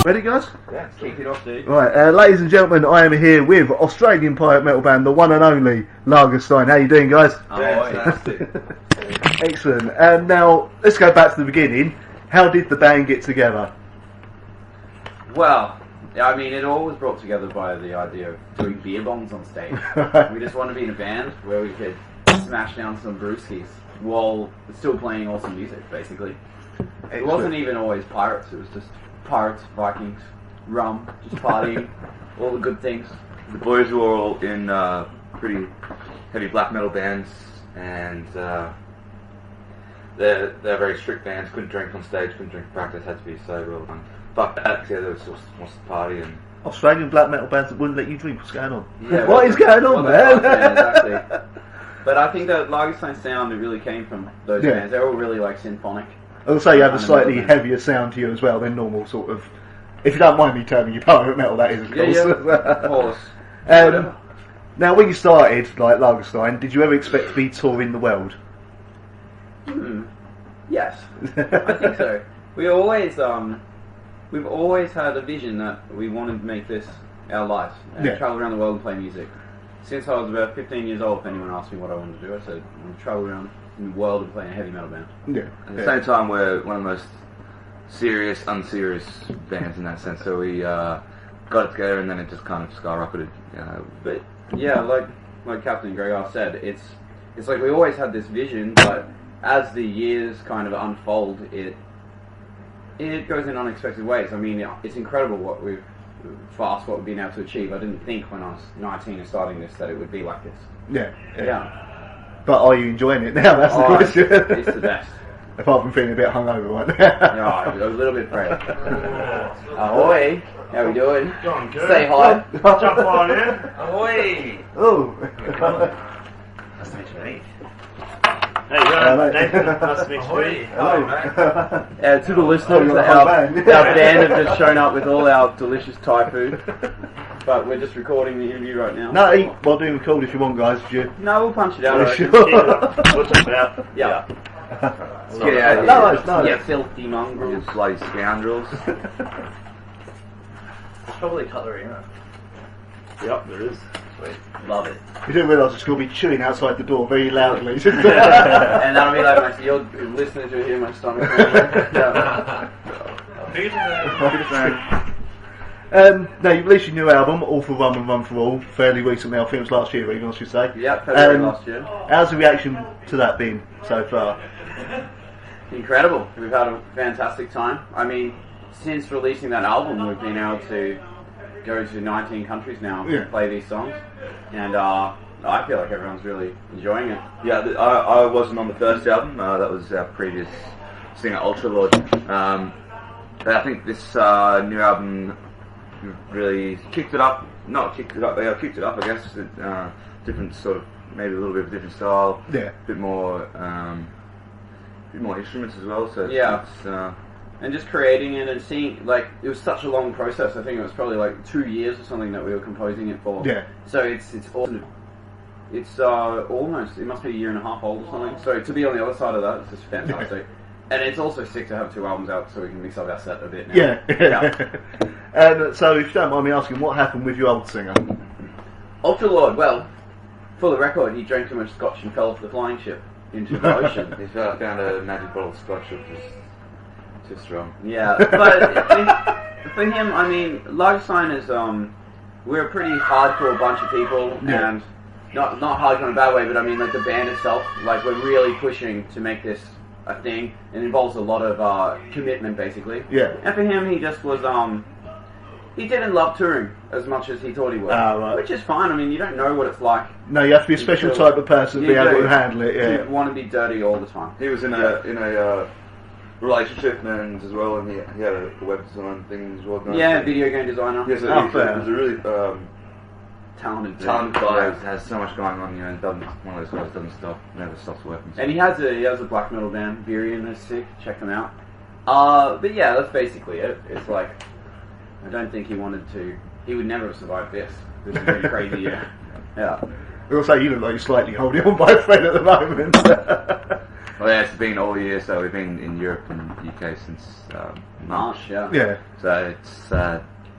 Ready, guys? Yeah, kick it off, dude. Right, ladies and gentlemen, I am here with Australian pirate metal band, the one and only Lagerstein. How you doing, guys? Fantastic. Excellent. Now, let's go back to the beginning. How did the band get together? Well, I mean, it all was brought together by the idea of doing beer bongs on stage. We just wanted to be in a band where we could smash down some brewskis while still playing awesome music, basically. It wasn't even always pirates, it was just pirates, Vikings, rum, just partying, all the good things. The boys were all in pretty heavy black metal bands, and they're very strict bands. Couldn't drink on stage, couldn't drink in practice, had to be sober. Fuck that, yeah, they were just wants to party. And Australian black metal bands that wouldn't let you drink. What's going on? Yeah, what is going on, man? Exactly. But I think that Lagerstein sound, it really came from those bands. They're all really like symphonic. Also, you have a slightly heavier sound to you as well than normal, sort of. If you don't mind me terming you pirate metal, that is, of course. Of course. Now, when you started, like Lagerstein, did you ever expect to be touring the world? Yes, I think so. We've always had a vision that we wanted to make this our life and travel around the world and play music. Since I was about 15 years old, if anyone asked me what I wanted to do, I said I want to travel around in the world and play in a heavy metal band. Yeah. at the same time, we're one of the most serious, unserious bands in that sense. So we got it together, and then it just kind of skyrocketed. But yeah, like Captain Gregor said, it's like we always had this vision, but as the years kind of unfold, it goes in unexpected ways. I mean, it's incredible what we've been able to achieve. I didn't think when I was 19 and starting this that it would be like this. Yeah. But are you enjoying it now? That's the question. It's the best. Apart from feeling a bit hungover, right? Yeah, a little bit afraid. Ahoy! How we doing? Going good. Say hi. Jump on in. Ahoy! Oh. Nice to meet you, mate. Hey, Nathan. Nice to meet you. Hello. To the listeners, our band have just shown up with all our delicious Thai food. But we're just recording the interview right now. No, eat while doing record if you want, guys. No, we'll punch it out. Yeah, sure. What's it about? Yeah. Let's get out of here. No. Yeah, filthy mongrels. Bloody scoundrels. There's probably cutlery in it. Yep, there is. Sweet. Love it. You don't realise it's going to be chewing outside the door very loudly. And that'll be like your listeners will hear my stomach. Now, you released your new album, All for One and One for All, fairly recently. I think it was last year, even, I should say. Yeah, February last year. How's the reaction to that been so far? Incredible. We've had a fantastic time. I mean, since releasing that album, we've been able to go to 19 countries now and play these songs. And I feel like everyone's really enjoying it. Yeah, I wasn't on the first album. That was our previous singer, Ultra Lord. But I think this new album really kicked it up. Not kicked it up, but kicked it up, I guess. Different sort of, maybe a little bit of a different style. Yeah. Bit more instruments as well. So yeah. It's, and just creating it and seeing, like, it was such a long process. I think it was probably like 2 years or something that we were composing it for. Yeah. So it's awesome. It's almost, it must be a year and a half old or something. So to be on the other side of that, it's just fantastic. And it's also sick to have 2 albums out so we can mix up our set a bit now. Yeah. And so, if you don't mind me asking, what happened with your old singer? Ultra Lord, well, for the record, he drank too much scotch and fell off the flying ship into the ocean. He found a magic bottle of scotch, which was too strong. Yeah, but for him, I mean, Lagerstein is, we're a pretty hardcore bunch of people, and not hardcore in a bad way, but I mean, like, the band itself, like, we're really pushing to make this a thing. It involves a lot of commitment, basically. Yeah. And for him, he just was, he didn't love touring as much as he thought he would. Right. Which is fine. I mean, you don't know what it's like. No, you have to be a special type of person to be able to handle it. Yeah. You want to be dirty all the time. He was in a relationship and as well, and he had a web design thing as well. Yeah, video game designer. Yes, he was a really talented guy. Has so much going on, and one of those guys doesn't stop, never stops working. So. And he has a black metal band, Virion, is sick. Check them out. But yeah, that's basically it. It's like, I don't think he would never have survived this. This is really crazy, yeah. We'll say you look like you're slightly holding on by a thread at the moment. Well, yeah, it's been all year, so we've been in Europe and UK UK since March, yeah. Yeah. So it's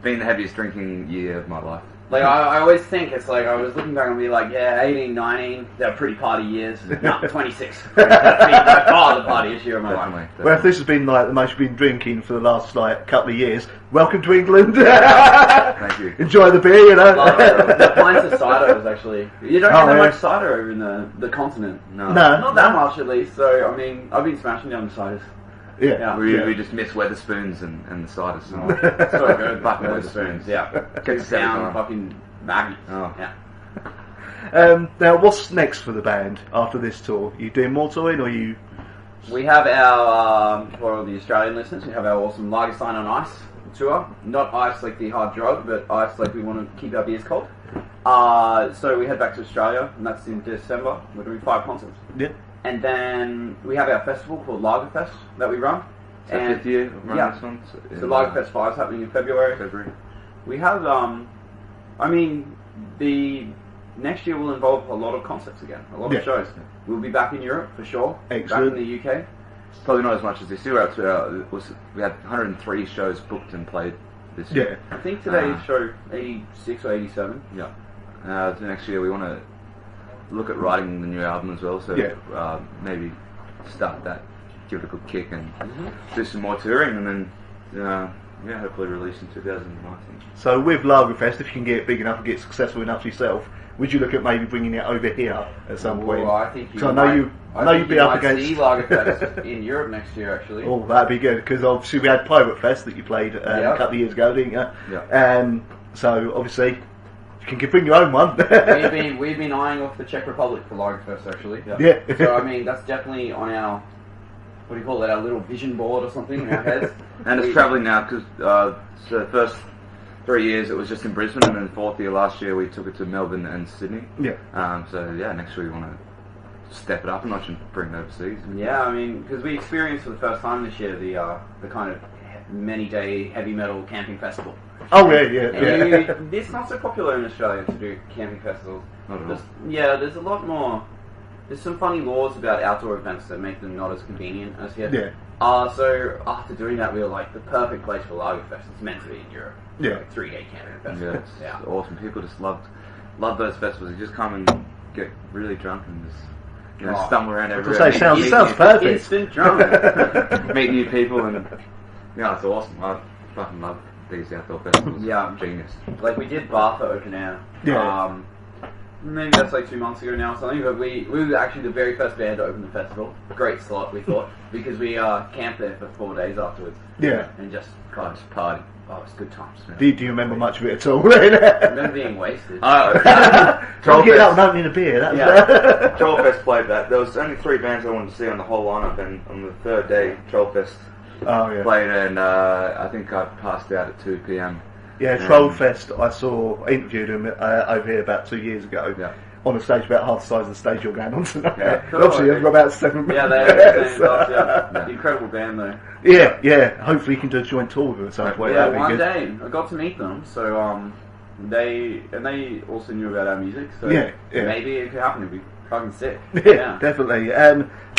been the heaviest drinking year of my life. Like, I always think it's like, I was looking back and be like, yeah, 18, 19, they're pretty party years. No, 26. That's been by far the partiest year of my life. Definitely. Well, if this has been like the most you've been drinking for the last like couple of years, welcome to England. Thank you. Enjoy the beer, you know. The pints of cider was actually... You don't get that much cider over in the continent. No. Not that much, at least. So, I mean, I've been smashing down the ciders. Yeah. We just miss Weatherspoons and the cider so much. So good. Fucking Wetherspoons, yeah. Get the Down fucking Maggie. Oh. Yeah. Now, what's next for the band after this tour? You doing more touring, or you? We have our, for the Australian listeners, we have our awesome Lagerstein on Ice tour. Not ice like the hard drug, but ice like we want to keep our beers cold. So we head back to Australia, and that's in December. We're doing 5 concerts. Yeah. And then we have our festival called Lagerfest that we run. It's our 5th year of running this one. So Lagerfest 5 is happening in February. We have, I mean, the next year will involve a lot of concerts again, a lot of shows. We'll be back in Europe for sure. Excellent. Back in the UK. Probably not as much as this year. We had 103 shows booked and played this year. I think today's show 86 or 87. Yeah. The next year we want to look at writing the new album as well, so maybe start that, give it a good kick, and do some more touring, and then hopefully release in 2019. So with Lagerfest, if you can get it big enough and get successful enough yourself, would you look at maybe bringing it over here at some point? Well, I think you I know you'd be up against. See Lagerfest in Europe next year, actually. Oh, that'd be good, because obviously we had Pirate Fest that you played a couple of years ago, didn't you? Yeah. So obviously you can bring your own one. we've been eyeing off the Czech Republic for Lagerfest, actually. Yeah. So I mean, that's definitely on our, what do you call it, our little vision board or something in our heads. And it's travelling now, because so the first 3 years it was just in Brisbane, and then the 4th year last year we took it to Melbourne and Sydney. Yeah. Next year we want to step it up a notch and bring it overseas. Yeah, I mean, because we experienced for the first time this year the kind of many-day heavy metal camping festival. Oh yeah. It's not so popular in Australia to do camping festivals. Not at all. There's a lot more. There's some funny laws about outdoor events that make them not as convenient as here. Yeah. So after doing that, we were like, the perfect place for Lagerfest. It's meant to be in Europe. Yeah. Like 3-day camping festival. Yeah, it's awesome. People just love those festivals. You just come and get really drunk and just stumble around everywhere. Sounds perfect. Instant drunk. Meet new people, and it's awesome. I fucking love these outdoor festivals. Yeah. Genius. Like, we did Bartha open air. Yeah. Maybe that's like 2 months ago now or something, but we were actually the very first band to open the festival. Great slot, we thought, because we camped there for 4 days afterwards. Yeah. And just party. Oh, it was good times. Do you remember much of it at all? I remember being wasted. Trying to get out and opening a beer. Trollfest played that. There was only 3 bands I wanted to see on the whole lineup, and on the 3rd day, Trollfest played, and I think I passed out at 2 p.m. Yeah, Trollfest, I interviewed him over here about 2 years ago. Yeah. On a stage about half the size of the stage you're going on tonight. Yeah, cool. Obviously, I've got about 7 Yeah, members. they're incredible band though. Yeah. Hopefully, you can do a joint tour with them at some point. Yeah, That'd be one good. day I got to meet them, so they also knew about our music, so maybe it could happen. It'd be fucking sick. Yeah, definitely.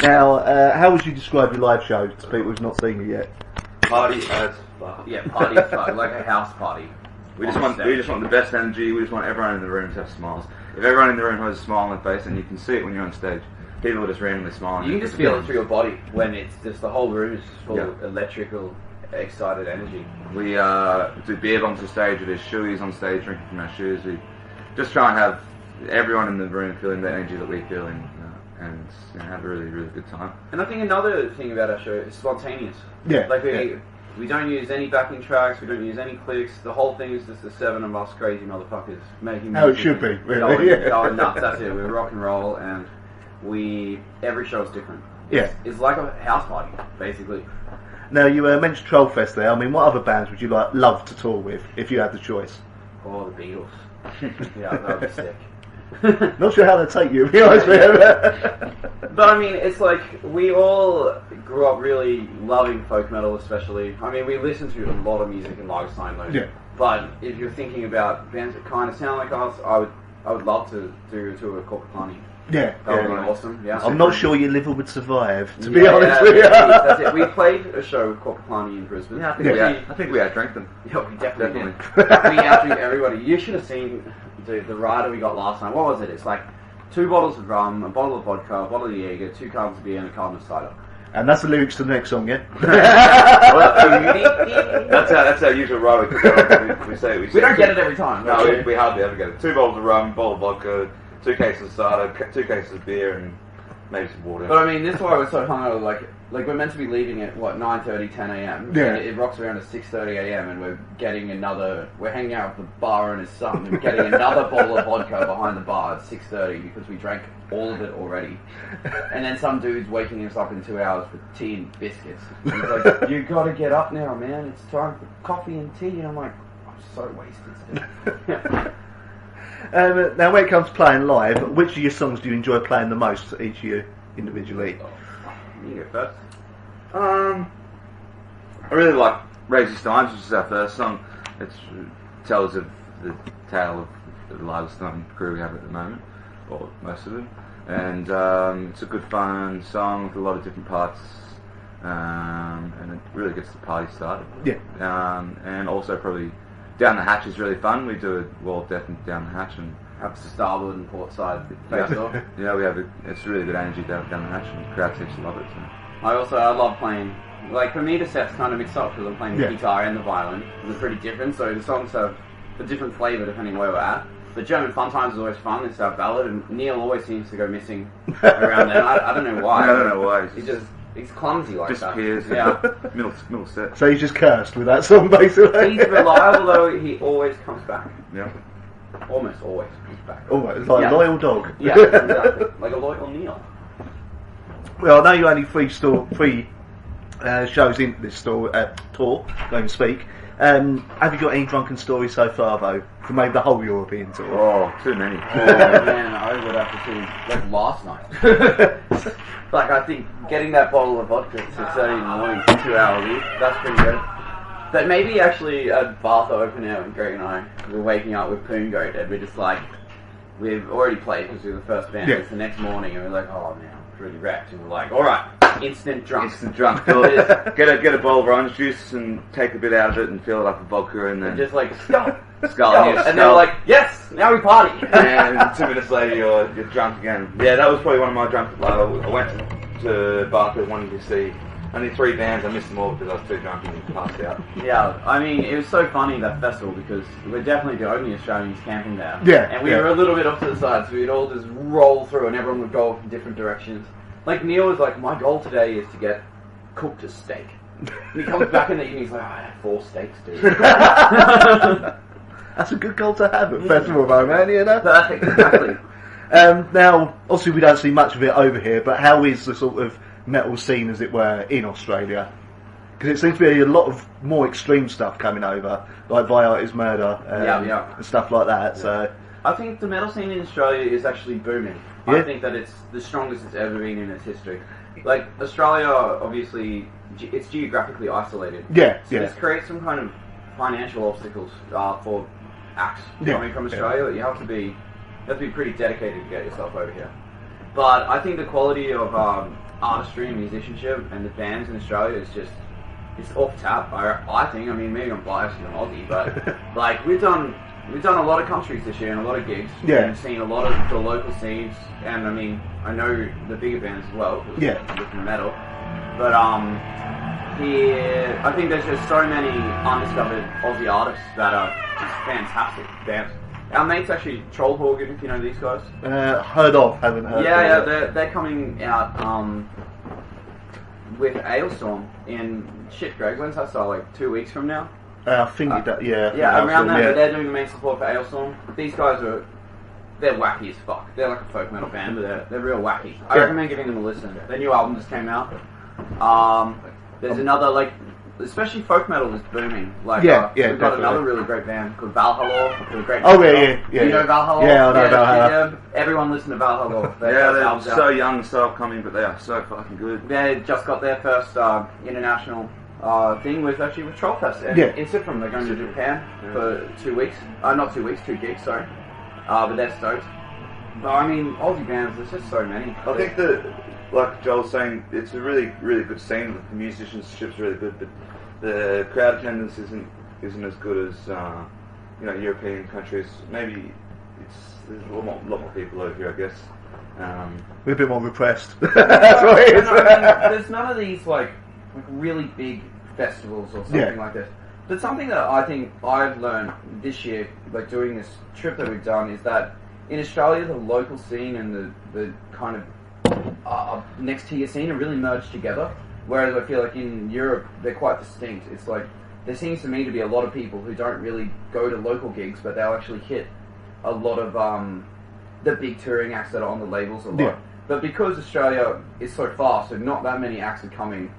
Now, how would you describe your live show to people who've not seen it yet? Party as fuck. Yeah, party as fuck, like a house party. We just want the best energy. We just want everyone in the room to have smiles. If everyone in the room has a smile on their face, and you can see it when you're on stage, people are just randomly smiling. You can just feel it through your body when it's just the whole room is just full of electrical, excited energy. We do beer bongs on stage. We do shoeies on stage, drinking from our shoes. We just try and have everyone in the room feeling the energy that we feel and have a really, really good time. And I think another thing about our show is spontaneous. Yeah. Like we don't use any backing tracks, we don't use any clicks. The whole thing is just the 7 of us crazy motherfuckers making music. How it should be, really. Going nuts, that's it. We rock and roll, and every show is different. It's like a house party, basically. Now, you mentioned Trollfest there. I mean, what other bands would you love to tour with if you had the choice? Oh, the Beatles. Yeah, that would be sick. Not sure how they take you, to be honest with you. But I mean, it's like we all grew up really loving folk metal, especially. I mean, we listen to a lot of music in Lagerstein, though. Yeah. But if you're thinking about bands that kind of sound like us, I would love to do a tour with Corpacani. Yeah, That would have been awesome. Yeah. I'm not sure your liver would survive, to be honest with you. That's it. We played a show with Cockapani in Brisbane. Yeah, I think we outdrank them. Yeah, we definitely did. We outdrank everybody. You should have seen the rider we got last night. What was it? It's like 2 bottles of rum, a bottle of vodka, a bottle of Jaeger, 2 cartons of beer, and a carton of cider. And that's the lyrics to the next song, yeah? That's our usual ride. We don't get it every time. No, we hardly ever get it. 2 bottles of rum, bottle of vodka, 2 cases of cider, 2 cases of beer, and maybe some water. But I mean, this is why we're so hungover. Like we're meant to be leaving at 9:30, 10 a.m. Yeah. It rocks around at 6:30 a.m. and we're hanging out with the bar and his son and getting another bottle of vodka behind the bar at 6:30 because we drank all of it already. And then some dude's waking us up in 2 hours with tea and biscuits. And he's like, "You gotta get up now, man. It's time for coffee and tea." And I'm like, "I'm so wasted still." Now, when it comes to playing live, which of your songs do you enjoy playing the most, each of you individually? You go first. I really like Raisy Steins, which is our first song. It tells of the tale of the Lagerstein crew we have at the moment, or most of them. And it's a good fun song with a lot of different parts, and it really gets the party started. Yeah. And also probably Down the Hatch is really fun. We do a Wall of Death and Down the Hatch, and Perhaps the starboard and port side face off. Yeah, it's really good energy down the hatch, and the crowd seems to love it. So. I love playing. Like for me, the set's kind of mixed up because I'm playing the guitar and the violin. They're pretty different, so the songs have a different flavour depending where we're at. But German Fun Times is always fun. It's our ballad, and Neil always seems to go missing around then. I don't know why. I don't know why. He's clumsy like disappears. that. Yeah. middle set. So he's just cursed with that song, basically. He's reliable though. He always comes back. Yeah. Almost always comes back. Almost like a loyal dog. Yeah, exactly. Like a loyal Neil. Well, I know you only three shows into this tour, don't speak. Have you got any drunken stories so far, though, from maybe the whole European tour? Oh, too many. Oh man, I would have to say, like last night. Like I think getting that bottle of vodka at 6:30 in the morning for 2 hours, that's pretty good. But maybe actually at Bath open air when Greg and I were waking up with Poon Goat, and we're just like, we've already played because we were the first band. It's the next morning, and we're like, oh man, I'm really wrecked, and we're like, all right, instant drunk. Get a bowl of orange juice and take a bit out of it and fill it up with vodka, and then just like skull. And they're like, yes, now we party. And 2 minutes later, you're drunk again. Yeah, that was probably one of my drunk. I went to Bath with wanting to see only 3 bands. I missed them all because I was too drunk and passed out. Yeah, I mean, it was so funny, that festival, because we're definitely the only Australians camping there. Yeah. And we were a little bit off to the side, so we'd all just roll through and everyone would go off in different directions. Like, Neil was like, my goal today is to get cooked a steak. And he comes back in the evening, he's like, I had 4 steaks, dude. That's a good goal to have at festival, though, man, you know? Perfect, exactly. Now, obviously we don't see much of it over here, but how is the sort of metal scene, as it were, in Australia? Because it seems to be a lot of more extreme stuff coming over, like Pirates Murder and stuff like that. Yeah. So I think the metal scene in Australia is actually booming. Yeah. I think that it's the strongest it's ever been in its history. Like, Australia, obviously, it's geographically isolated. Yeah, so this creates some kind of financial obstacles for acts coming from Australia. You have to be pretty dedicated to get yourself over here. But I think the quality of artistry and musicianship and the bands in Australia is just, it's off tap. I think. I mean, maybe I'm biased because I'm Aussie, but like we've done a lot of countries this year and a lot of gigs. Yeah. And seen a lot of the local scenes, and I mean, I know the bigger bands as well. Yeah. With the metal, but here I think there's just so many undiscovered Aussie artists that are just fantastic bands. Our mates actually, Trollhorgan, if you know these guys. Heard of, haven't heard. Yeah, they're coming out with Ailstorm in Greg. When's that start? Like 2 weeks from now. I think it does. Yeah. Yeah, around that. But they're doing the main support for Ailstorm. These guys they're wacky as fuck. They're like a folk metal band, but they're real wacky. I recommend giving them a listen. Their new album just came out. There's another, like, especially folk metal is booming. Like, we've got another really great band called Valhalla. Yeah. You know Valhalla? Yeah, I know Valhalla. Everyone listen to Valhalla. They're so young and so upcoming, but they are so fucking good. They just got their first international thing with Trollfest. And Insifram, they're going to Japan for 2 weeks. Not 2 weeks, 2 gigs, sorry. But they're stoked. Well, I mean, Aussie bands, there's just so many. I think that, like Joel was saying, it's a really, really good scene. The musicianship's really good, but the crowd attendance isn't as good as European countries. Maybe there's a lot more people over here, I guess. We're a bit more repressed. That's what it is. I mean, there's none of these like really big festivals or something like this. But something that I think I've learned this year, like doing this trip that we've done, is that in Australia the local scene and the kind of next tier scene are really merged together. Whereas I feel like in Europe they're quite distinct. It's like there seems to me to be a lot of people who don't really go to local gigs, but they'll actually hit a lot of the big touring acts that are on the labels a lot. Yeah. But because Australia is so fast and not that many acts are coming,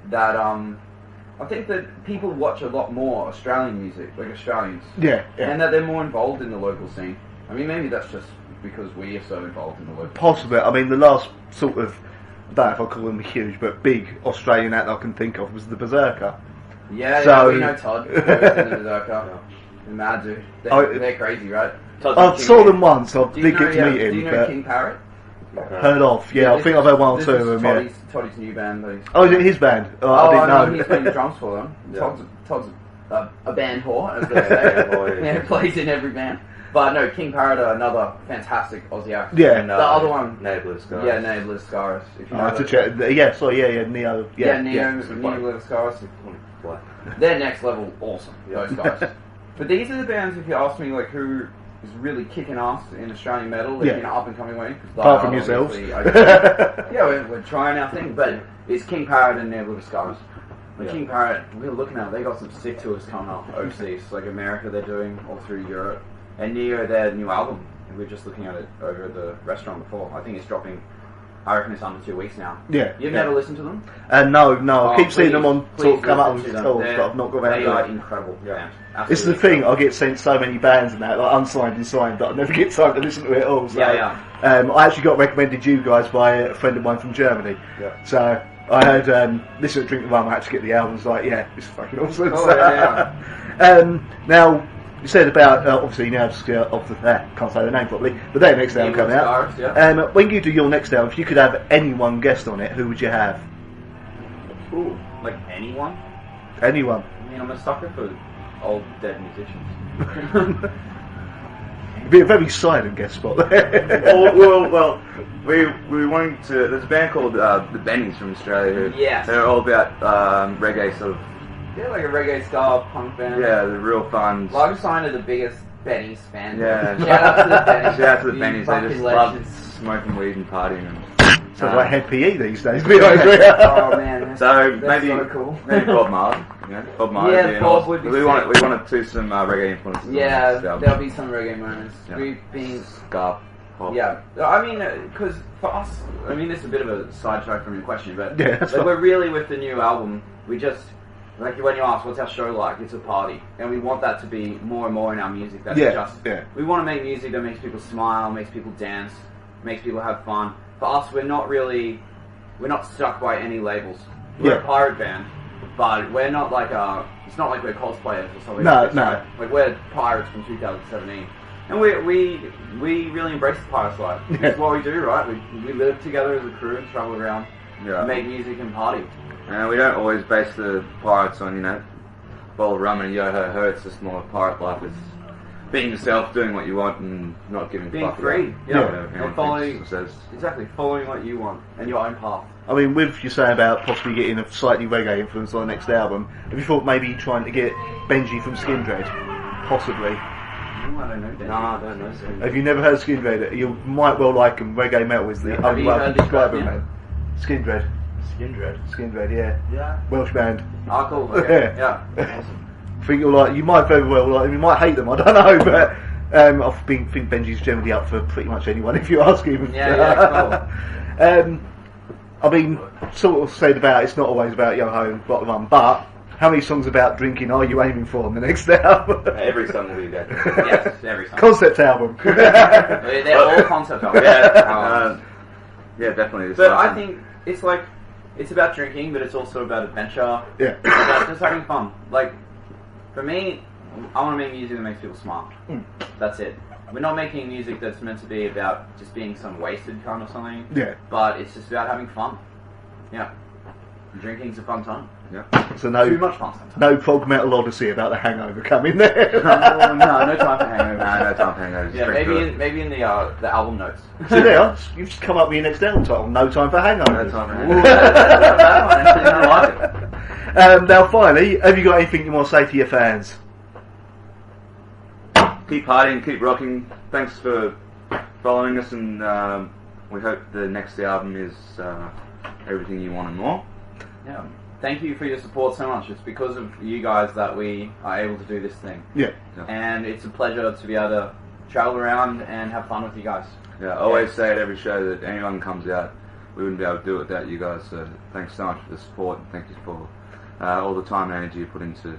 that I think that people watch a lot more Australian music, like Australians. Yeah. And that they're more involved in the local scene. I mean, maybe that's just because we are so involved in the local Possibly. I mean, the last sort of, I don't know if I call them huge, but big Australian act I can think of was the Berserker. Yeah, we know Todd. He was in the Berserker. The mad dude. They're crazy, right? I saw them once. I did get to meet him. Do you know King Parrot? Heard of, yeah. I think I've heard one or two of them, yeah. Todd's new band. Oh, is it his band? I didn't know. He's playing the drums for them. Yeah. Todd's a band whore, as they say. Yeah, plays in every band. But no, King Parrot are another fantastic Aussie act. Yeah. And the other one... Nameless Scars. Yeah, Nameless Scars. If you know to check. Yeah, sorry, yeah, Neo. Yeah, Nameless Scars. They're next level awesome, those guys. But these are the bands, if you ask me, like, who is really kicking ass in Australian metal, like, in an up-and-coming way. Apart from yourselves. Yeah, we're trying our thing, but it's King Parrot and Nameless Scars. Like King Parrot, we were looking at, they got some sick tours coming up overseas, like America they're doing, all through Europe. And Neo, their new album, we were just looking at it over at the restaurant before. I think it's dropping, I reckon it's under 2 weeks now. Yeah. You've never listened to them? No. I keep seeing them on sort of come up with tours, but I've not got around to it. They are incredible. Yeah. This is the thing, I get sent so many bands and that, like unsigned and signed, that I never get time to listen to it all. So, I actually got recommended you guys by a friend of mine from Germany. Yeah. So I heard, listen to Drink the Rum, I had to get the album. I was like, yeah, it's fucking awesome. Now, you said about, obviously, now off the can't say the name properly, but their next album coming out. When you do your next album, if you could have anyone guest on it, who would you have? Ooh, like anyone? Anyone. I mean, I'm a sucker for old dead musicians. It'd be a very silent guest spot there. well, we wanted to. There's a band called the Bennies from Australia. They're all about reggae sort of. Yeah, like a reggae style punk band. Yeah, they're real fun. Lagerstein are the biggest Bennies fan. Yeah. Shout out to the Bennies. Shout out to the Bennies. They just love smoking weed and partying. Sounds like head PE these days. Oh man. So that's maybe so cool. maybe Bob Marley. Bob Marley. Yeah, Bob would be. We want to do some reggae influences. Yeah, there'll be some reggae moments. Yeah. We've been. Scarf. Yeah, I mean, because for us, I mean, this is a bit of a sidetrack from your question, but like, we're really with the new album. We just. Like when you ask, what's our show like? It's a party. And we want that to be more and more in our music. That's we want to make music that makes people smile, makes people dance, makes people have fun. For us, we're not stuck by any labels. We're a pirate band, but we're not like it's not like we're cosplayers or something. No. Like we're pirates from 2017. And we really embrace the pirates life. It's what we do, right? We live together as a crew and travel around, make music and party. And we don't always base the pirates on, bowl of rum and yo-ho-ho. It's just more pirate life. It's being yourself, doing what you want, and not giving being fuck free. following what you want and your own path. I mean, with you saying about possibly getting a slightly reggae influence on the next album, have you thought maybe trying to get Benji from Skin Dread? Possibly. I don't know. No, I don't know. Have you never heard Skin Dread? You might well like them. Reggae metal is the only way I can describe them. Skin Dread. Skin Dread, yeah. Yeah. Welsh band. Ah, cool. Okay. Yeah. Awesome. I think you might very well like them. You might hate them. I don't know, but I think Benji's generally up for pretty much anyone if you ask him. Yeah, cool. I mean, sort of said about it's not always about yo-ho and bottom run, but how many songs about drinking are you aiming for on the next album? Every song will be that. Yes, every song. Concept album. They're all concept albums. Yeah, definitely. But I think it's like. It's about drinking, but it's also about adventure. Yeah. It's about just having fun. Like, for me, I want to make music that makes people smile. That's it. we're not making music that's meant to be about just being some wasted kind of something. Yeah. But it's just about having fun. Yeah. Drinking's a fun time. Yeah. So no, Too much fun sometimes. no prog metal odyssey about the hangover coming there. No time for hangover. No time for hangovers. Yeah, maybe in the album notes. So there, you've just come up with your next album title, No Time for Hangovers. No time for Ooh, hangovers. that's not bad one, actually. I like it. Now finally, have you got anything you want to say to your fans? Keep partying, keep rocking. Thanks for following us, and we hope the next album is everything you want and more. Yeah. Thank you for your support so much. It's because of you guys that we are able to do this thing. Yeah. And it's a pleasure to be able to travel around and have fun with you guys. Yeah, I always say at every show that anyone comes out, we wouldn't be able to do it without you guys. So thanks so much for the support, and thank you for all the time and energy you put into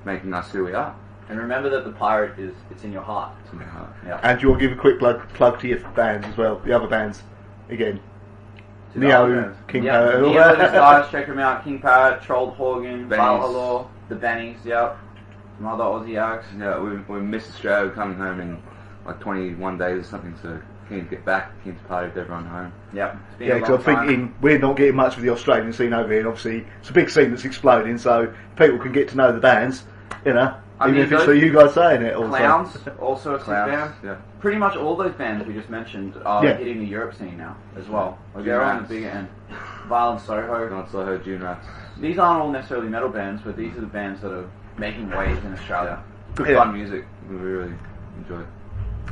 making us who we are. And remember that the pirate it's in your heart. It's in my heart. Yeah. And do you want to give a quick plug to your bands as well, the other bands, again? To the Neo, other bands. King Yeah, Parrot, all Neo, that. those guys, check them out. King Parrot, Trolled Horgan, Bennies. Valhalla, the Bennies, yeah. Some other Aussie acts. Yeah, we missed Australia, coming home in like 21 days or something, so keen to get back, keen to party with everyone home. Yep. It's been Yeah, a because long I'm time. thinking we're not getting much of the Australian scene over here, and obviously it's a big scene that's exploding, so people can get to know the bands, you know, I even mean, if it's those for you guys saying it also. Clowns, also a sick band. Clowns, yeah. Pretty much all those bands we just mentioned are Yeah. hitting the Europe scene now as well. Like June they're on the Rats. bigger end. Violent Soho. Not so heard June Rats. These aren't all necessarily metal bands, but these are the bands that are making waves in Australia. Good Yeah. fun music. We really enjoy.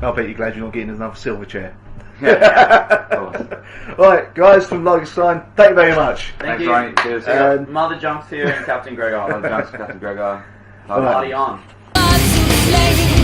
I bet you're glad you're not getting another silver chair. Yeah, of course. Right, guys from Lagerstein, thank you very much. Thank Thanks, you. Ronnie. Cheers. And- Mother Junks here and Captain Gregor. Thanks, Captain Gregor. Party on. Slave